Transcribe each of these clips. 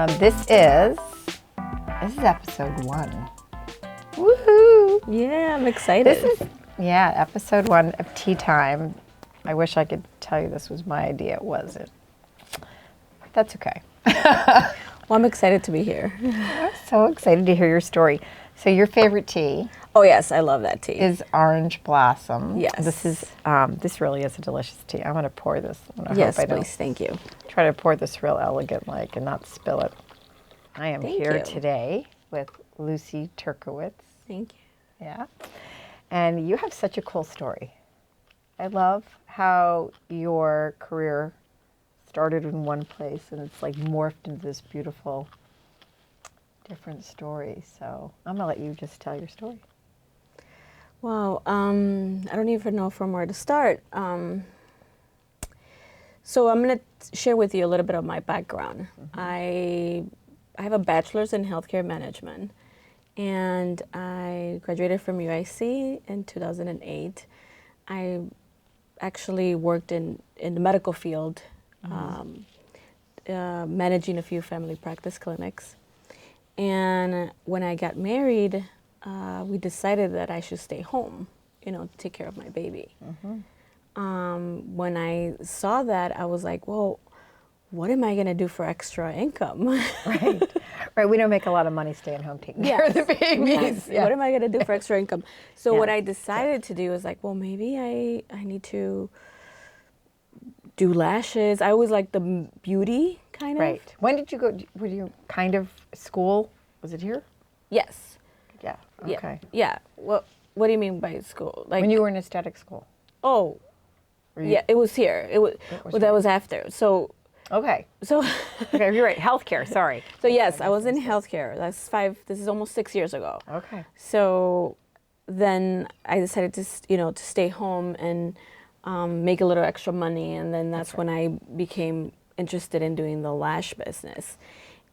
This is episode 1. Woohoo! Yeah, I'm excited. This is episode 1 of Tea Time. I wish I could tell you this was my idea. It wasn't. That's okay. Well, I'm excited to be here. I'm so excited to hear your story. So your favorite tea Oh yes, I love that tea. is Orange Blossom. Yes. This really is a delicious tea. I'm going to pour this. Yes, hope I please. Thank you. try to pour this real elegant like and not spill it. I am Thank here you. today with Lucy Turkowitz. Thank you. Yeah. And you have such a cool story. I love how your career started in one place and it's like morphed into this beautiful different story. So I'm going to let you just tell your story. Wow. I don't even know from where to start. So I'm going to share with you a little bit of my background. I have a bachelor's in healthcare management, and I graduated from UIC in 2008. I actually worked in the medical field, managing a few family practice clinics. And when I got married, we decided that I should stay home, to take care of my baby. When I saw that, I was like, well, what am I going to do for extra income? Right. Right. We don't make a lot of money staying home taking care of the babies. Yes. Yeah. What am I going to do for extra income? So Yeah. what I decided to do was like, well, maybe I need to do lashes. I always liked the beauty kind of. Right. When did you go? Were you kind of school? Was it here? Yes. Yeah. Yeah. Okay. Yeah. What do you mean by school? Like When you were in aesthetic school? Oh, Were you- yeah, it was here. It was here. that was after. So Okay. Okay, you're right. Healthcare. Sorry. So yes, I was in healthcare. This is almost 6 years ago. Okay. So then I decided to stay home and make a little extra money, and then that's when I became interested in doing the lash business.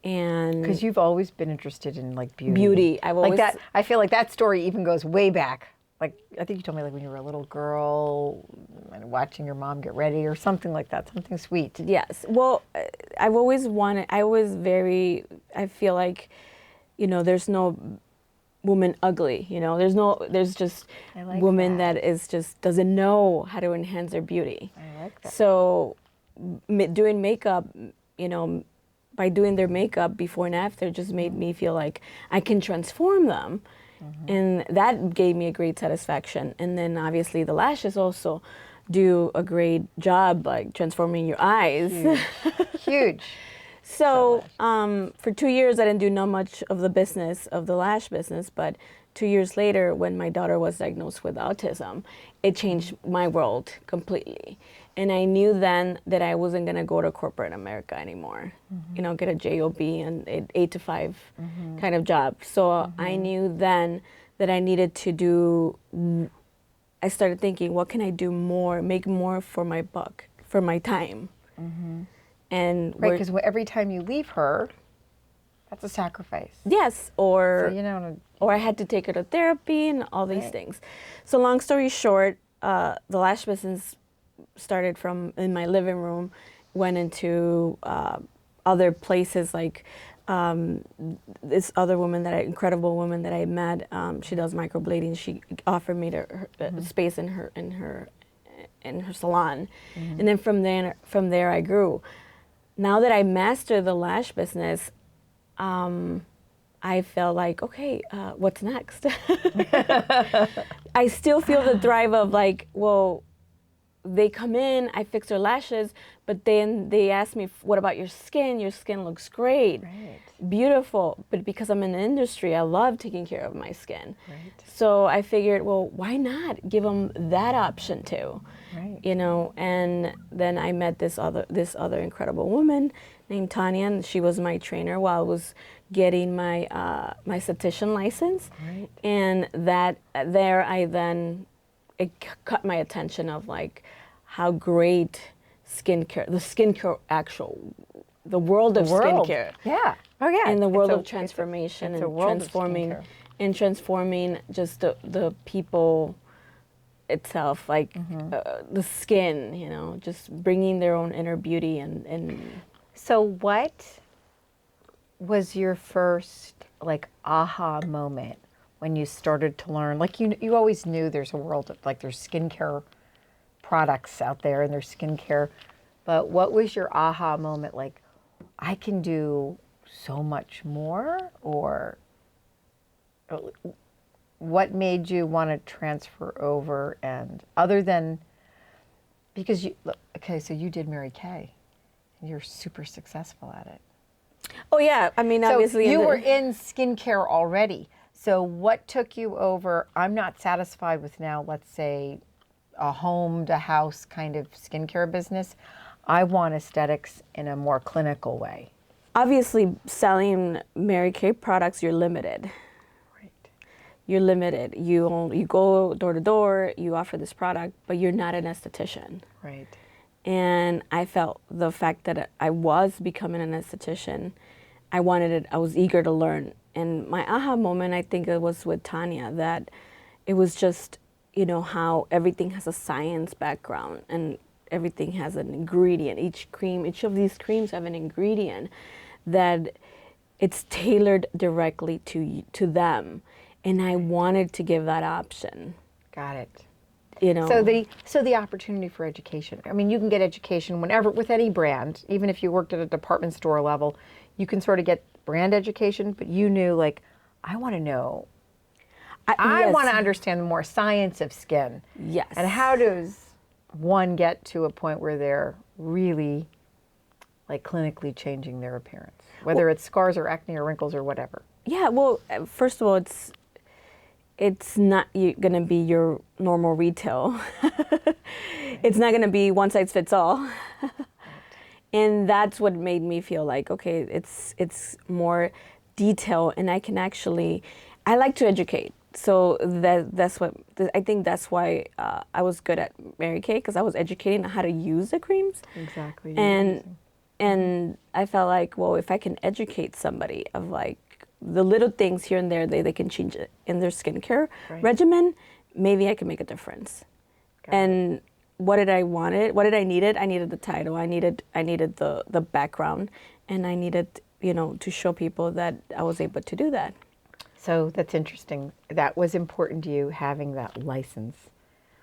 And Because you've always been interested in like beauty. Beauty. I've like always that. I feel like that story even goes way back. Like I think you told me like when you were a little girl, and watching your mom get ready or something like that. Something sweet. Yes. Well, I've always wanted. I feel like, there's no woman ugly. There's just I like woman that. that is just doesn't know how to enhance their beauty. I like that. So, doing makeup, by doing their makeup before and after, just made me feel like I can transform them. And that gave me a great satisfaction. And then obviously the lashes also do a great job, like transforming your eyes. Huge. So for 2 years, I didn't do not much of the lash business, but 2 years later, when my daughter was diagnosed with autism, it changed my world completely. And I knew then that I wasn't going to go to corporate America anymore, get a job and 8 to 5 kind of job. So I knew then that I needed to I started thinking, what can I do more, make more for my buck, for my time? And Right. Because every time you leave her, that's a sacrifice. yes, So, or I had to take her to therapy and all these things. So long story short, the lash business started from in my living room, went into other places like this other incredible woman that I met. She does microblading. She offered me space in her salon, and then from there I grew. Now that I mastered the lash business, I felt like, okay, what's next? I still feel the drive of like, well, they come in, I fix their lashes, but then they ask me, what about your skin? Your skin looks great, beautiful. But because I'm in the industry, I love taking care of my skin. Right. So I figured, well, why not give them that option too? Right. And then I met this other incredible woman named Tanya, and she was my trainer while I was getting my esthetician license. Right. And it caught my attention of like how great skincare, the world of skincare. Yeah. Oh yeah. And the world of transformation it's a and world of transforming skincare. and transforming just the people itself, like the skin, just bringing their own inner beauty and So what was your first like aha moment when you started to learn? Like you always knew there's a world of like there's skincare products out there and there's skincare, but what was your aha moment? Like, I can do so much more, or what made you want to transfer over? And other than because you okay, so you did Mary Kay, and you're super successful at it. Oh yeah, I mean So obviously you were in skincare already. So what took you over? I'm not satisfied with now, let's say, a home to house kind of skincare business. I want aesthetics in a more clinical way. obviously selling Mary Kay products, you're limited. Right. You're limited. You go door to door, you offer this product, but you're not an esthetician. Right. And I felt the fact that I was becoming an esthetician, I wanted it, I was eager to learn. And my aha moment, I think it was with Tanya, that it was just, you know, how everything has a science background and everything has an ingredient. Each of these creams have an ingredient that it's tailored directly to them. And I wanted to give that option. Got it. You know. So the opportunity for education. I mean, you can get education whenever with any brand, even if you worked at a department store level, you can sort of get brand education, but you knew like, I want to know, I yes. want to understand the more science of skin. Yes. And how does one get to a point where they're really like clinically changing their appearance, whether it's scars or acne or wrinkles or whatever? Yeah, well, first of all, it's not going to be your normal retail. It's not going to be one size fits all. And that's what made me feel like, okay, it's more detail, and I can actually, I like to educate. So that's what, I think that's why I was good at Mary Kay, because I was educating how to use the creams. Exactly. And I felt like, well, if I can educate somebody of like the little things here and there, they can change it in their skincare regimen, maybe I can make a difference. And what did I want it? What did I need it? I needed the title. I needed the background, and I needed, you know, to show people that I was able to do that. So that's interesting. That was important to you, having that license.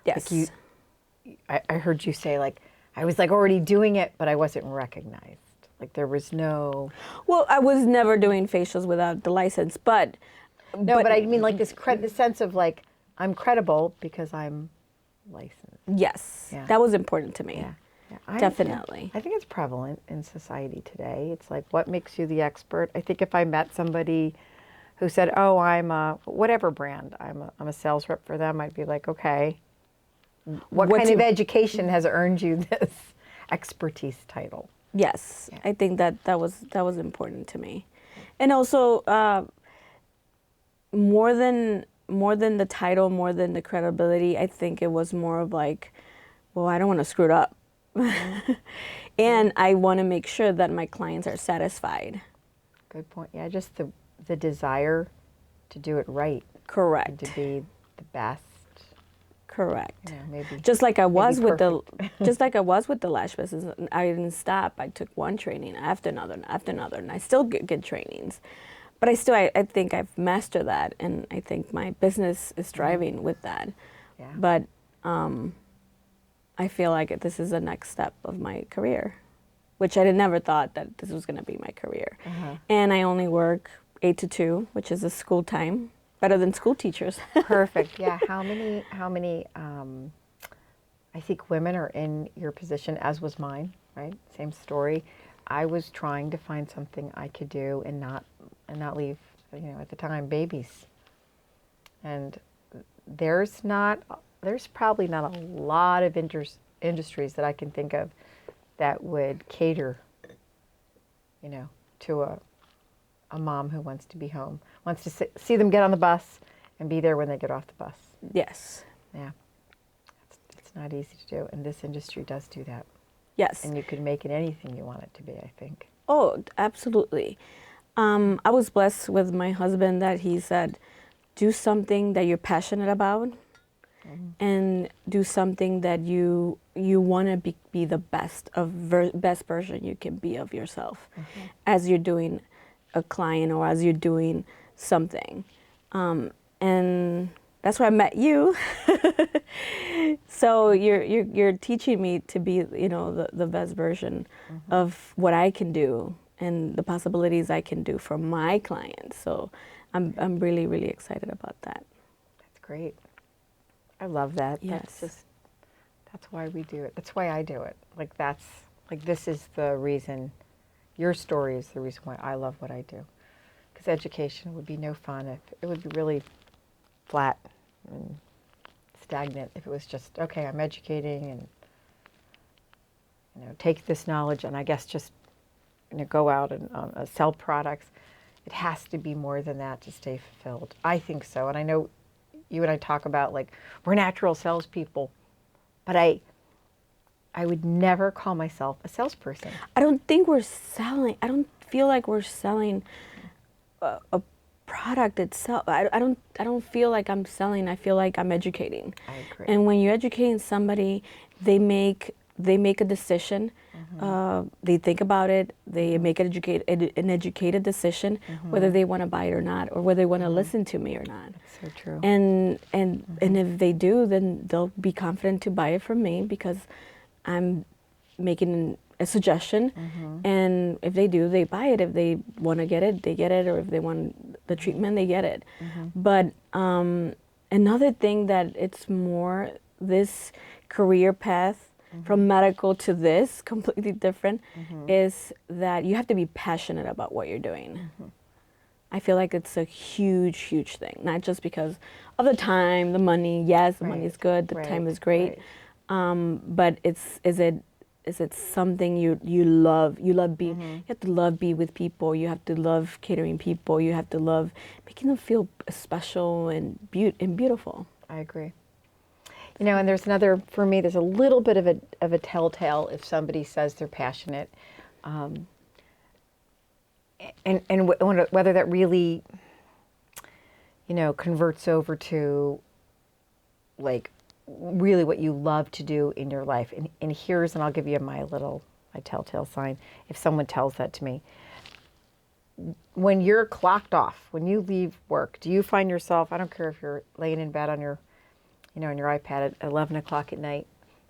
Yes. Like I heard you say like, I was like already doing it, but I wasn't recognized. Like there was no. Well, I was never doing facials without the license, but. No, but I mean like this sense of like, I'm credible because I'm licensed. Yes, Yeah. that was important to me. Yeah. Definitely. I think it's prevalent in society today. It's like, what makes you the expert? I think if I met somebody who said, oh, I'm a whatever brand, I'm a sales rep for them, I'd be like, okay, what kind of education has earned you this expertise title? Yes, yeah. I think that was important to me, and also more than the title, more than the credibility, I think it was more of like, well, I don't want to screw it up, and I want to make sure that my clients are satisfied. Good point. Yeah, just the desire to do it right. Correct. And to be the best. Correct. Yeah, maybe. Just like I was with the lash business, I didn't stop. I took one training after another, and I still get trainings. But I think I've mastered that, and I think my business is thriving with that. Yeah. But I feel like this is the next step of my career, which I never thought that this was going to be my career. And I only work 8 to 2, which is a school time. Better than school teachers. Perfect. Yeah. How many? I think women are in your position, as was mine. Right. Same story. I was trying to find something I could do and not leave. You know, at the time, babies. And there's probably not a lot of industries that I can think of that would cater, you know, to a mom who wants to be home, wants to see them get on the bus and be there when they get off the bus. Yes. Yeah. It's not easy to do, and this industry does do that. Yes. And you can make it anything you want it to be, I think. Oh, absolutely. I was blessed with my husband that he said, do something that you're passionate about, and do something that you want to be the best version you can be of yourself as you're doing a client or as you're doing something. And that's why I met you. So you're teaching me to be, the best version of what I can do and the possibilities I can do for my clients. So I'm really, really excited about that. That's great. I love that. Yes. That's why we do it. That's why I do it. This is the reason, your story is the reason why I love what I do. Because education would be no fun if it would be really flat and stagnant if it was just, okay, I'm educating and, take this knowledge and I guess just, go out and sell products. It has to be more than that to stay fulfilled. I think so. And I know you and I talk about we're natural salespeople, but I would never call myself a salesperson. I don't think we're selling. I don't feel like we're selling a product itself. I don't feel like I'm selling. I feel like I'm educating. I agree. And when you're educating somebody, they make a decision. They think about it. They make an educated decision whether they want to buy it or not, or whether they want to listen to me or not. That's so true. And if they do, then they'll be confident to buy it from me because I'm making a suggestion. And if they do, they buy it. If they want to get it, they get it. Or if they want the treatment, they get it. But another thing that it's more this career path from medical to this, completely different, is that you have to be passionate about what you're doing. I feel like it's a huge, huge thing, not just because of the time, the money. Yes, the money is good, the time is great, but is it something you love? You love being. You have to love being with people. You have to love catering people. You have to love making them feel special and beautiful. I agree. And there's for me, there's a little bit of a telltale if somebody says they're passionate, and whether that really, converts over to, really what you love to do in your life. And and I'll give you my telltale sign if someone tells that to me. When you're clocked off, when you leave work, do you find yourself, I don't care if you're laying in bed on your on your iPad at 11 o'clock at night,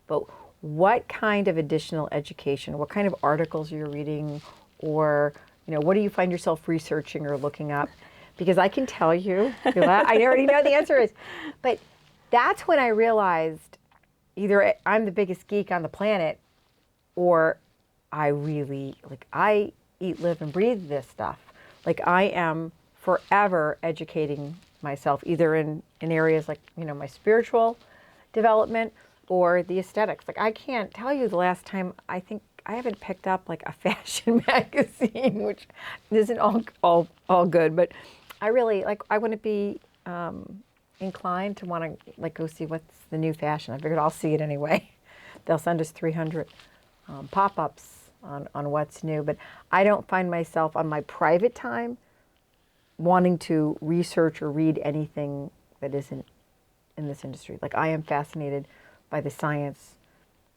but what kind of additional education, what kind of articles you're reading, or, what do you find yourself researching or looking up? Because I can tell you, I already know the answer is, but that's when I realized either I'm the biggest geek on the planet, or I really, I eat, live, and breathe this stuff. I am forever educating myself, either in areas my spiritual development or the aesthetics. I can't tell you the last time I haven't picked up a fashion magazine, which isn't all good, but I really I wouldn't be inclined to want to go see what's the new fashion. I figured I'll see it anyway. They'll send us 300 pop-ups on what's new, but I don't find myself on my private time wanting to research or read anything that isn't in this industry. I am fascinated by the science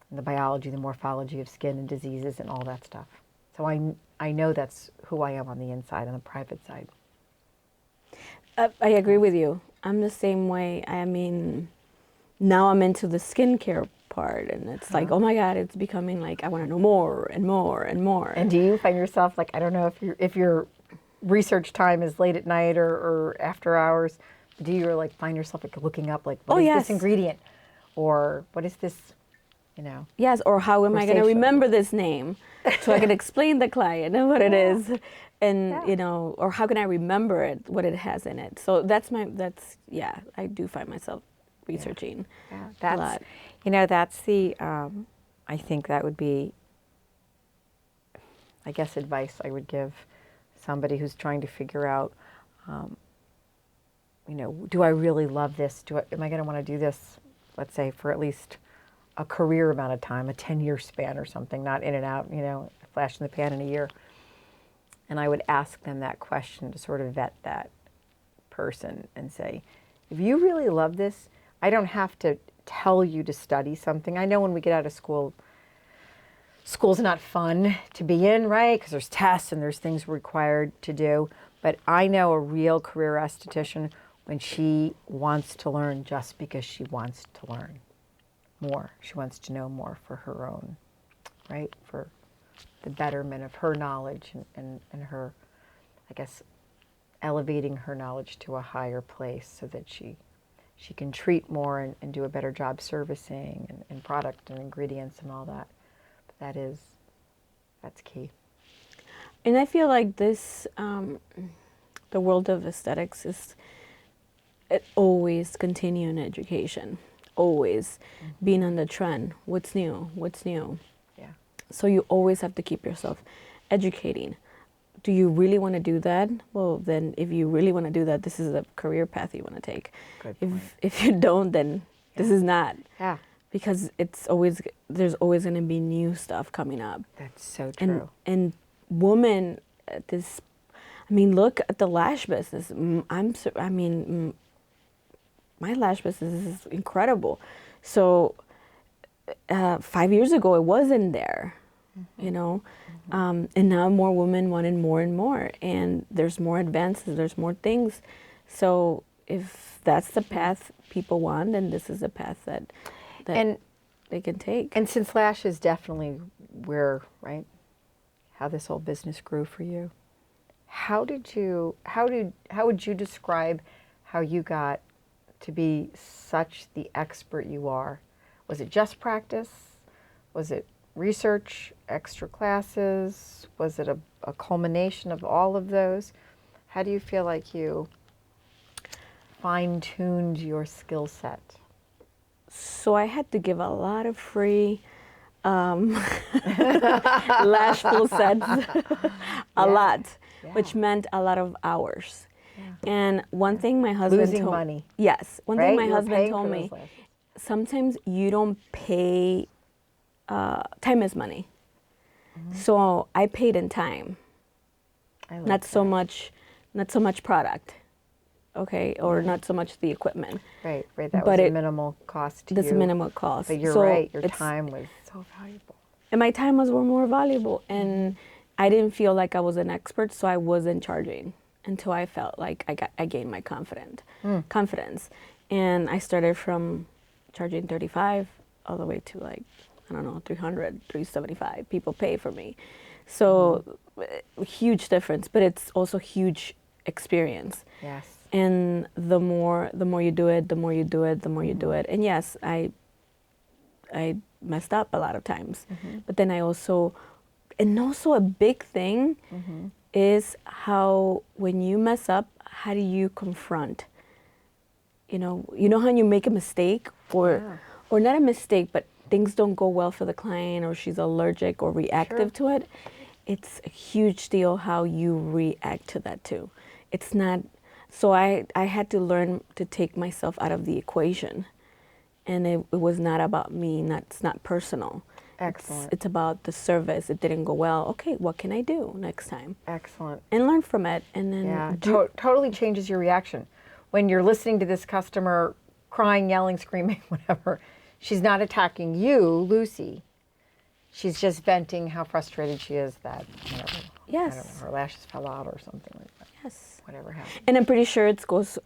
and the biology, the morphology of skin and diseases and all that stuff. So I know that's who I am on the inside, on the private side. I agree with you. I'm the same way. I mean, now I'm into the skincare part, and it's oh my God, it's becoming I want to know more and more and more. And do you find yourself I don't know if your research time is late at night or after hours, do you find yourself looking up what is this ingredient, or what is this, Yes, or how am I going to remember this name so I can explain the client and what it is, and or how can I remember it, what it has in it. So I do find myself researching a lot. That's the I think that would be, I guess, advice I would give somebody who's trying to figure out, do I really love this? Am I going to want to do this, let's say, for at least a career amount of time, a 10-year span or something, not in and out, a flash in the pan in a year. And I would ask them that question to sort of vet that person and say, if you really love this, I don't have to tell you to study something. I know when we get out of school, school's not fun to be in, right? Because there's tests and there's things required to do. But I know a real career esthetician when she wants to learn just because she wants to learn more. She wants to know more for her own, right? For the betterment of her knowledge and her, I guess, elevating her knowledge to a higher place so that she can treat more and do a better job servicing and product and ingredients and all that. But that's key. And I feel like this, the world of aesthetics is it always continuing education, always being on the trend. What's new? What's new? Yeah. So you always have to keep yourself educating. Do you really want to do that? Well, then if you really want to do that, this is a career path you want to take. Good point. If you don't, then this is not. Yeah. Because there's always going to be new stuff coming up. That's so true. And women, look at the lash business. My lash business is incredible. So 5 years ago, it wasn't there, you know. And now more women wanted more and more. And there's more advances, there's more things. So if that's the path people want, then this is a path that and they can take. And since lash is definitely right, how this whole business grew for you, how would you describe how you got to be such the expert you are? Was it just practice? Was it research, extra classes? Was it a culmination of all of those? How do you feel like you fine-tuned your skill set? So I had to give a lot of free lash full sets, a lot, which meant a lot of hours. Yeah. And one thing my husband losing money. Yes, one right? thing my husband told me. Sometimes you don't pay. Time is money. So I paid in time. Not so much product. Okay, or not so much the equipment. Right. That was a minimal cost to you. That's a minimal cost. But you're right, your time was so valuable. And my time was more valuable. And I didn't feel like I was an expert, so I wasn't charging until I felt like I gained my confidence. And I started from charging $35 all the way to 300, $375. People pay for me. So huge difference, but it's also huge experience. Yes. And the more you do it, the more you do it, the more you do it. And yes, I messed up a lot of times. But then I also a big thing is how when you mess up, how do you confront? You know how you make a mistake or not a mistake, but things don't go well for the client or she's allergic or reactive to it. It's a huge deal how you react to that too. It's not. So I had to learn to take myself out of the equation. And it was not about me, it's not personal. Excellent. It's about the service. It didn't go well. Okay, what can I do next time? Excellent. And learn from it. And then totally changes your reaction. When you're listening to this customer crying, yelling, screaming, whatever, she's not attacking you, Lucy. She's just venting how frustrated she is that, yes, I don't know, her lashes fell out or something like that. Yes. Whatever happened. And I'm pretty sure it goes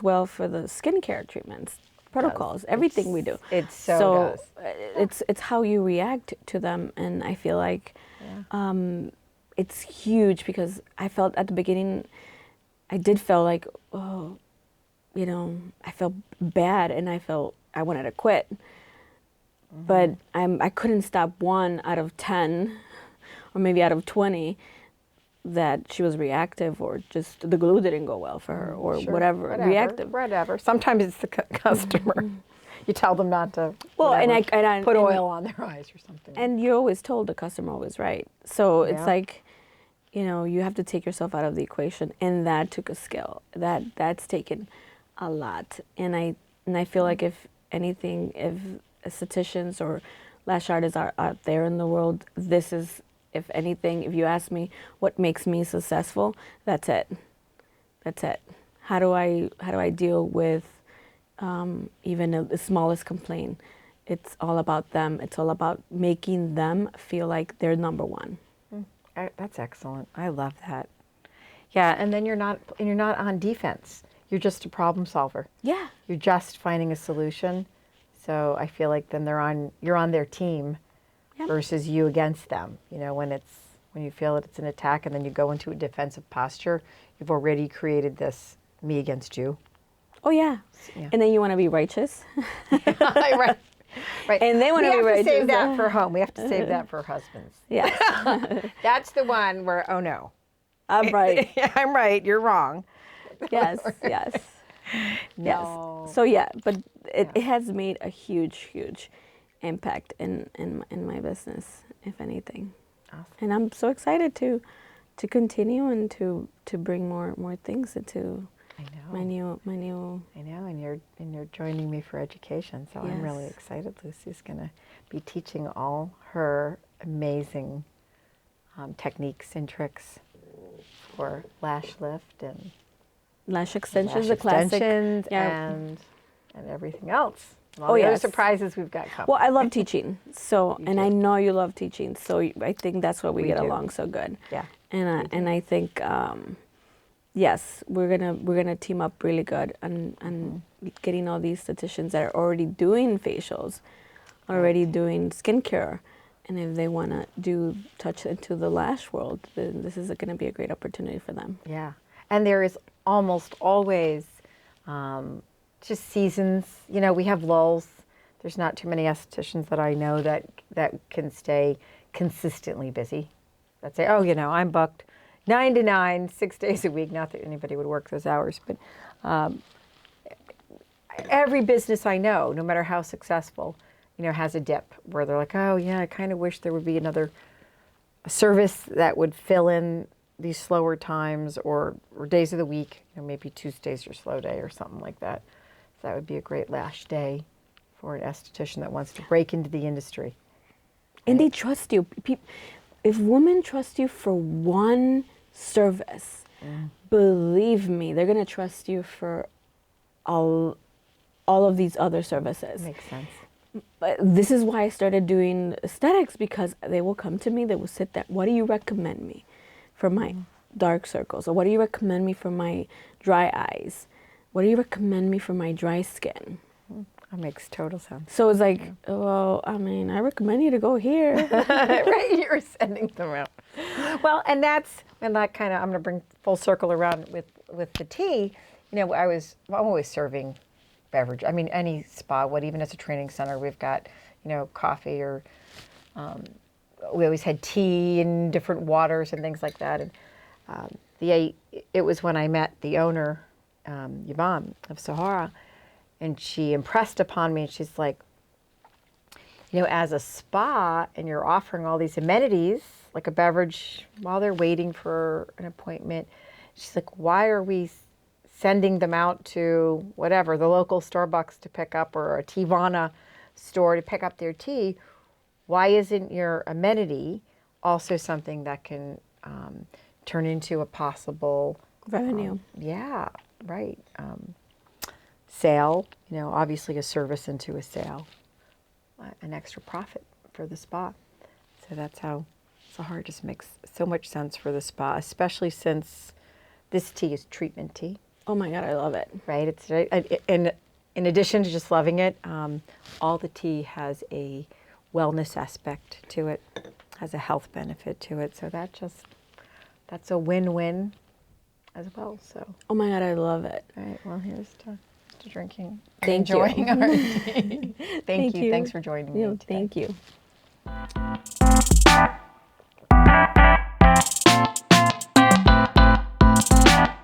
well for the skincare treatments, protocols, everything we do. It so does. It's how you react to them, and I feel like it's huge because I felt at the beginning, I did feel like, I felt bad and I wanted to quit. But I couldn't stop 1 out of 10 or maybe out of 20 that she was reactive or just the glue didn't go well for her or whatever, reactive. Whatever. Sometimes it's the customer. You tell them not to and I put oil on their eyes or something. And you're always told the customer always right. So it's like, you have to take yourself out of the equation, and that took a skill. That's taken a lot. And I feel like if anything, if estheticians or lash artists are out there in the world, this is, if anything, if you ask me what makes me successful, that's it. How do I deal with even the smallest complaint? it's all about them. It's all about making them feel like they're number one. That's excellent. I love that. Yeah, and then you're not on defense. You're just a problem solver. Yeah. You're just finding a solution. So I feel like then you're on their team Yep. versus you against them. You know, when you feel that it's an attack and then you go into a defensive posture, you've already created this me against you. Oh yeah. Yeah. And then you want to be righteous. Right. Right. And they want to be We have to righteous. save that for home. We have to save that for husbands. Yes. That's the one where, oh no. I'm right. I'm right. You're wrong. Yes. Yes. No. Yes. So yeah, but it has made a huge impact in my business, if anything. Awesome. And I'm so excited to continue and to bring more things into I know. my new. I know, and you're joining me for education, so I'm really Yes. excited. Lucy's going to be teaching all her amazing techniques and tricks for lash lift and Lash extensions, lash the classic. extensions Yeah. and everything else. And all Oh, the other yes. surprises we've got coming. Well, I love teaching, so You and do. I know you love teaching, so I think that's why we get do. along so good. Yeah. And I think yes, we're gonna team up really good and getting all these estheticians that are already doing facials, already doing skincare, and if they want to touch into the lash world, then this is going to be a great opportunity for them. Yeah. And there is almost always just seasons. You know, we have lulls. There's not too many estheticians that I know that can stay consistently busy. That say, oh, you know, I'm booked 9 to 9, 6 days a week. Not that anybody would work those hours, but every business I know, no matter how successful, you know, has a dip where they're like, oh yeah, I kind of wish there would be another service that would fill in these slower times or days of the week. You know, maybe Tuesday's your slow day or something like that. So that would be a great lash day for an esthetician that wants to break into the industry. And they trust you. If women trust you for one service, believe me, they're going to trust you for all of these other services. Makes sense. But this is why I started doing aesthetics, because they will come to me, they will sit there. What do you recommend me for my dark circles? Or what do you recommend me for my dry eyes? What do you recommend me for my dry skin? That makes total sense. So it's like, well, I mean, I recommend you to go here. Right, you're sending them out. Well, and that kind of, I'm going to bring full circle around with the tea. You know, I'm always serving beverage. I mean, any spa, even as a training center, we've got, you know, coffee or we always had tea and different waters and things like that. And it was when I met the owner, Yvonne of Sahara, and she impressed upon me, and she's like, you know, as a spa and you're offering all these amenities, like a beverage while they're waiting for an appointment, she's like, why are we sending them out to whatever, the local Starbucks to pick up or a Teavana store to pick up their tea? Why isn't your amenity also something that can turn into a possible Revenue. Yeah, right. Sale, you know, obviously a service into a sale, an extra profit for the spa. So that's how Sahara just makes so much sense for the spa, especially since this tea is treatment tea. Oh my God, I love it. Right. It's in addition to just loving it, all the tea has a wellness aspect to it, has a health benefit to it. So that's a win-win as well. So. Oh my God, I love it. All right. Well, here's to drinking. Thank you. Enjoying our tea. Thank you. Thanks for joining me today. Thank you.